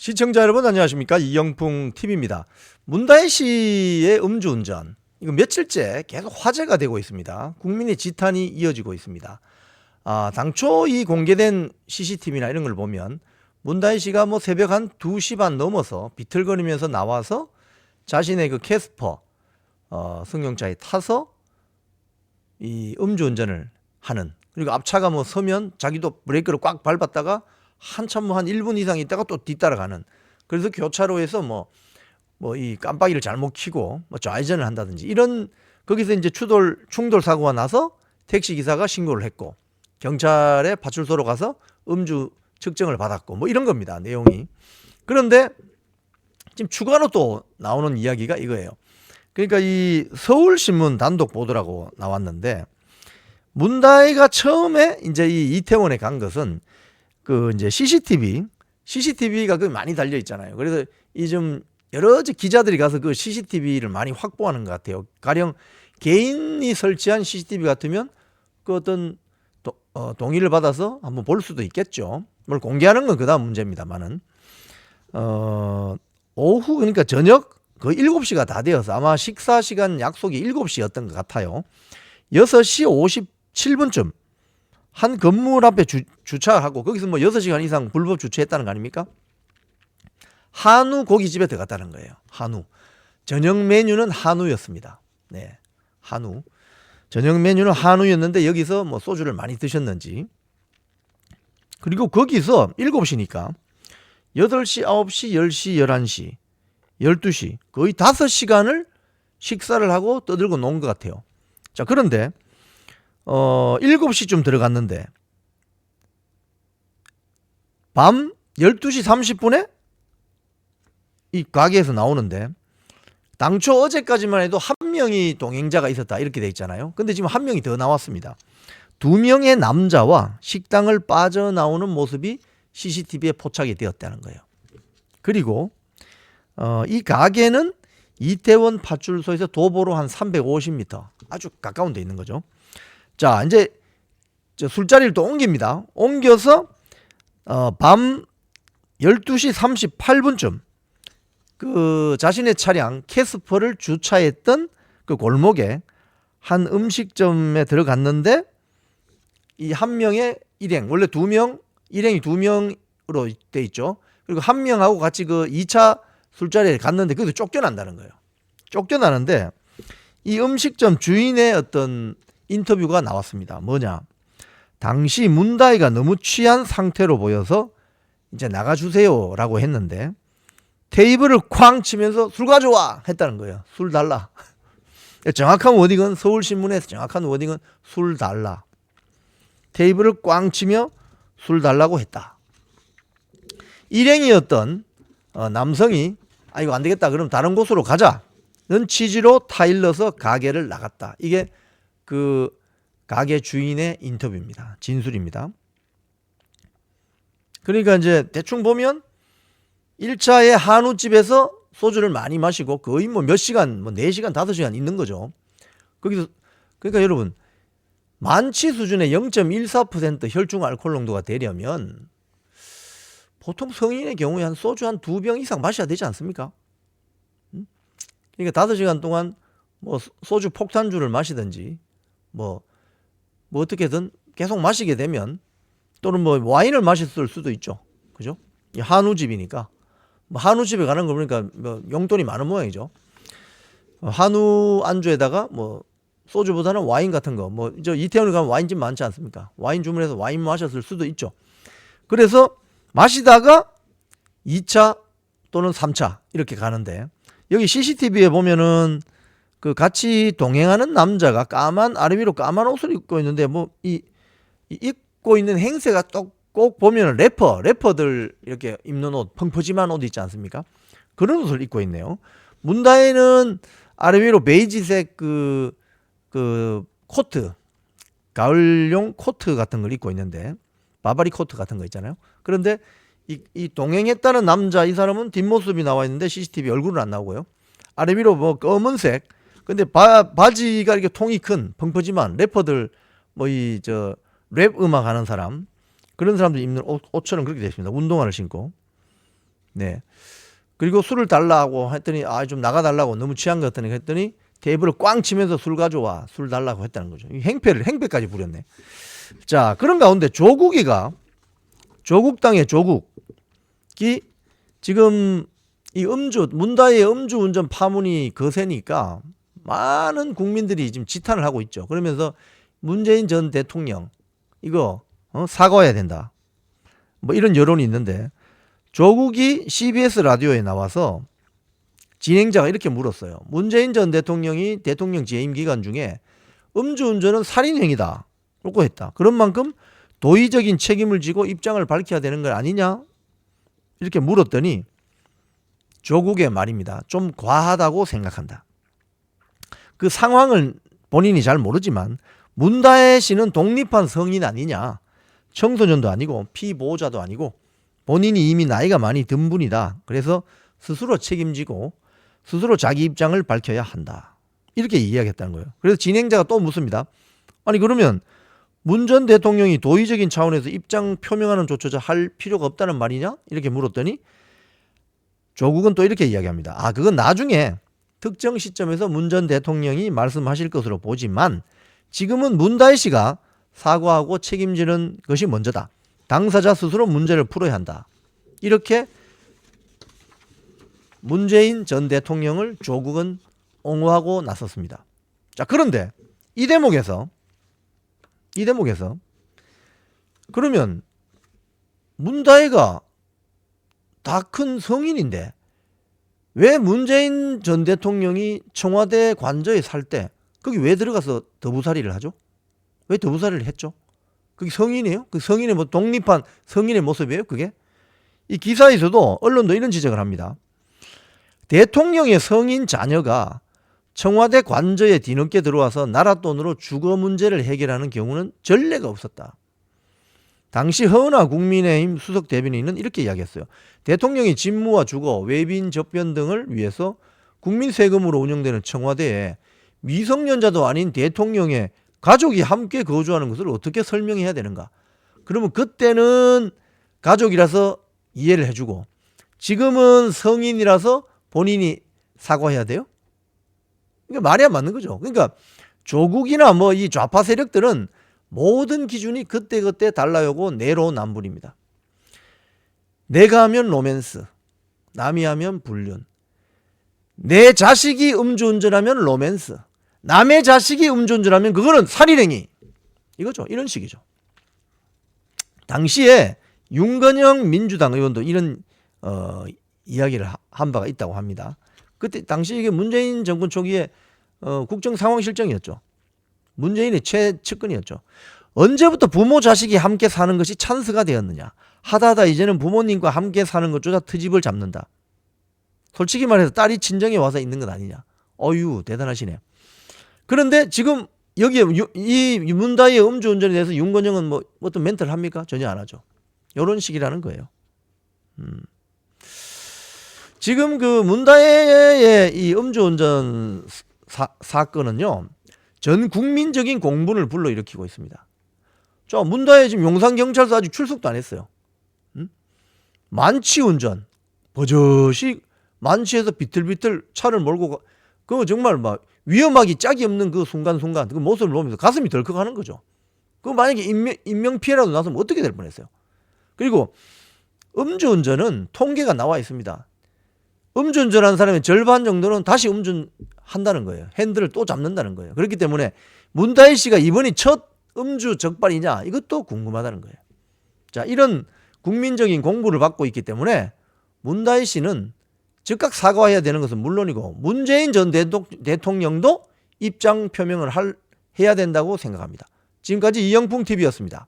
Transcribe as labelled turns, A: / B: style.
A: 시청자 여러분 안녕하십니까, 이영풍 TV입니다. 문다혜 씨의 음주운전, 이거 며칠째 계속 화제가 되고 있습니다. 국민의 지탄이 이어지고 있습니다. 당초 이 공개된 CCTV나 이런 걸 보면 문다혜 씨가 뭐 새벽 한 2시 반 넘어서 비틀거리면서 나와서 자신의 그 캐스퍼 승용차에 타서 이 음주운전을 하는, 그리고 앞차가 뭐 서면 자기도 브레이크를 꽉 밟았다가 한참 뭐 한 1분 이상 있다가 또 뒤따라가는, 그래서 교차로에서 뭐 이 깜빡이를 잘못 켜고 뭐 좌회전을 한다든지 이런, 거기서 이제 충돌 사고가 나서 택시 기사가 신고를 했고 경찰에 파출소로 가서 음주 측정을 받았고 뭐 이런 겁니다, 내용이. 그런데 지금 추가로 또 나오는 이야기가 이거예요. 그러니까 이 서울신문 단독 보도라고 나왔는데, 문다혜가 처음에 이제 이 이태원에 간 것은 그 이제 CCTV가 그 많이 달려 있잖아요. 그래서 이 좀 여러 기자들이 가서 그 CCTV를 많이 확보하는 것 같아요. 가령 개인이 설치한 CCTV 같으면 그 어떤 동의를 받아서 한번 볼 수도 있겠죠. 뭘 공개하는 건 그다음 문제입니다만은 오후, 그러니까 저녁 거의 7시가 다 되어서 아마 식사 시간 약속이 7시였던 것 같아요. 6시 57분쯤 한 건물 앞에 주차하고 거기서 뭐 6시간 이상 불법 주차했다는 거 아닙니까? 한우 고깃집에 들어갔다는 거예요. 한우. 저녁 메뉴는 한우였습니다. 네. 한우. 저녁 메뉴는 한우였는데 여기서 뭐 소주를 많이 드셨는지. 그리고 거기서 7시니까 8시, 9시, 10시, 11시, 12시 거의 5시간을 식사를 하고 떠들고 논 것 같아요. 자, 그런데 7시쯤 들어갔는데 밤 12시 30분에 이 가게에서 나오는데, 당초 어제까지만 해도 한 명이 동행자가 있었다 이렇게 돼 있잖아요. 근데 지금 한 명이 더 나왔습니다. 2명의 남자와 식당을 빠져나오는 모습이 CCTV에 포착이 되었다는 거예요. 그리고 이 가게는 이태원 파출소에서 도보로 한 350m 아주 가까운 데 있는 거죠. 자, 이제 술자리를 또 옮깁니다. 옮겨서 밤 12시 38분쯤 그 자신의 차량 캐스퍼를 주차했던 그 골목에 한 음식점에 들어갔는데, 이 한 명의 일행, 원래 2명, 일행이 2명으로 돼 있죠. 그리고 한 명하고 같이 그 2차 술자리에 갔는데 거기서 쫓겨난다는 거예요. 쫓겨나는데 이 음식점 주인의 어떤 인터뷰가 나왔습니다. 뭐냐? 당시 문다혜가 너무 취한 상태로 보여서 이제 나가주세요라고 했는데 테이블을 쾅 치면서 술 가져와 했다는 거예요. 술 달라. 정확한 워딩은, 서울신문에서 정확한 워딩은 술 달라. 테이블을 꽝 치며 술 달라고 했다. 일행이었던 남성이 이거 안 되겠다, 그럼 다른 곳으로 가자는 취지로 타일러서 가게를 나갔다. 이게 그 가게 주인의 인터뷰입니다. 진술입니다. 그러니까 이제 대충 보면 1차의 한우집에서 소주를 많이 마시고 거의 뭐 몇 시간, 뭐 4시간, 5시간 있는 거죠. 거기서, 그러니까 여러분, 만취 수준의 0.14% 혈중 알코올 농도가 되려면 보통 성인의 경우에 한 소주 한 2병 이상 마셔야 되지 않습니까? 그러니까 5시간 동안 뭐 소주 폭탄주를 마시든지 뭐 어떻게든 계속 마시게 되면, 또는 뭐 와인을 마셨을 수도 있죠. 그죠? 한우집이니까. 뭐 한우집에 가는 거 보니까 뭐 용돈이 많은 모양이죠. 한우 안주에다가 뭐 소주보다는 와인 같은 거, 뭐 저 이태원에 가면 와인집 많지 않습니까? 와인 주문해서 와인 마셨을 수도 있죠. 그래서 마시다가 2차 또는 3차 이렇게 가는데, 여기 CCTV에 보면은 그 같이 동행하는 남자가 아래 위로 까만 옷을 입고 있는데, 뭐 이 입고 있는 행세가 꼭 보면 래퍼들 이렇게 입는 옷, 펑퍼짐한 옷 있지 않습니까? 그런 옷을 입고 있네요. 문다혜는 아래 위로 베이지색 그 코트, 가을용 코트 같은 걸 입고 있는데, 바바리 코트 같은 거 있잖아요. 그런데 이 동행했다는 남자, 이 사람은 뒷모습이 나와 있는데 CCTV 얼굴은 안 나오고요. 아래 위로 뭐 검은색, 근데 바지가 이렇게 통이 큰 펑퍼짐한 래퍼들, 뭐 랩 음악 하는 사람, 그런 사람들이 입는 옷처럼 그렇게 되어 있습니다. 운동화를 신고. 네. 그리고 술을 달라고 했더니 좀 나가달라고 너무 취한 것 같더니 했더니 테이블을 꽝 치면서 술 가져와 술 달라고 했다는 거죠. 행패까지 부렸네. 자, 그런 가운데 조국당의 조국이 지금 이 문다의 음주운전 파문이 거세니까 많은 국민들이 지금 지탄을 하고 있죠. 그러면서 문재인 전 대통령 이거 사과해야 된다. 뭐 이런 여론이 있는데 조국이 CBS 라디오에 나와서 진행자가 이렇게 물었어요. 문재인 전 대통령이 대통령 재임 기간 중에 음주운전은 살인행위다. 라고 했다. 그런 만큼 도의적인 책임을 지고 입장을 밝혀야 되는 건 아니냐? 이렇게 물었더니 조국의 말입니다. 좀 과하다고 생각한다. 그 상황을 본인이 잘 모르지만 문다혜 씨는 독립한 성인 아니냐. 청소년도 아니고 피보호자도 아니고 본인이 이미 나이가 많이 든 분이다. 그래서 스스로 책임지고 스스로 자기 입장을 밝혀야 한다. 이렇게 이야기했다는 거예요. 그래서 진행자가 또 묻습니다. 아니 그러면 문 전 대통령이 도의적인 차원에서 입장 표명하는 조처자 할 필요가 없다는 말이냐? 이렇게 물었더니 조국은 또 이렇게 이야기합니다. 그건 나중에 특정 시점에서 문 전 대통령이 말씀하실 것으로 보지만 지금은 문다혜 씨가 사과하고 책임지는 것이 먼저다. 당사자 스스로 문제를 풀어야 한다. 이렇게 문재인 전 대통령을 조국은 옹호하고 나섰습니다. 자, 그런데 이 대목에서 그러면 문다혜가 다 큰 성인인데 왜 문재인 전 대통령이 청와대 관저에 살 때 거기 왜 들어가서 더부살이를 하죠? 왜 더부살이를 했죠? 그게 성인이에요? 그 성인의 뭐 독립한 성인의 모습이에요? 그게? 이 기사에서도 언론도 이런 지적을 합니다. 대통령의 성인 자녀가 청와대 관저에 뒤늦게 들어와서 나라 돈으로 주거 문제를 해결하는 경우는 전례가 없었다. 당시 허은하 국민의힘 수석 대변인은 이렇게 이야기했어요. 대통령이 직무와 주거, 외빈 접견 등을 위해서 국민 세금으로 운영되는 청와대에 미성년자도 아닌 대통령의 가족이 함께 거주하는 것을 어떻게 설명해야 되는가? 그러면 그때는 가족이라서 이해를 해주고 지금은 성인이라서 본인이 사과해야 돼요? 그러니까 말이 안 맞는 거죠. 그러니까 조국이나 뭐 이 좌파 세력들은 모든 기준이 그때그때 달라요고 내로남불입니다. 내가 하면 로맨스, 남이 하면 불륜. 내 자식이 음주운전하면 로맨스, 남의 자식이 음주운전하면 그거는 살인행위. 이거죠. 이런 식이죠. 당시에 윤건영 민주당 의원도 이런 이야기를 한 바가 있다고 합니다. 그때 당시 이게 문재인 정권 초기에 국정상황실정이었죠. 문재인의 최측근이었죠. 언제부터 부모 자식이 함께 사는 것이 찬스가 되었느냐. 하다하다 이제는 부모님과 함께 사는 것조차 트집을 잡는다. 솔직히 말해서 딸이 친정에 와서 있는 것 아니냐. 어유 대단하시네. 그런데 지금 여기에 이 문다혜의 음주운전에 대해서 윤건영은 뭐 어떤 멘트를 합니까? 전혀 안 하죠. 이런 식이라는 거예요. 지금 그 문다혜의 이 음주운전 사건은요, 전 국민적인 공분을 불러일으키고 있습니다. 저 문다혜 지금 용산경찰서 아직 출석도 안 했어요. 만취운전, 버젓이 만취해서 비틀비틀 차를 몰고 그거 정말 막 위험하기 짝이 없는 그 순간순간 그 모습을 보면서 가슴이 덜컥하는 거죠. 그 만약에 인명피해라도 났으면 어떻게 될 뻔했어요. 그리고 음주운전은 통계가 나와 있습니다. 음주운전하는 사람의 절반 정도는 다시 음주한다는 거예요. 핸들을 또 잡는다는 거예요. 그렇기 때문에 문다혜 씨가 이번이 첫 음주 적발이냐 이것도 궁금하다는 거예요. 자, 이런 국민적인 공부를 받고 있기 때문에 문다혜 씨는 즉각 사과해야 되는 것은 물론이고 문재인 전 대통령도 입장 표명을 해야 된다고 생각합니다. 지금까지 이영풍TV였습니다.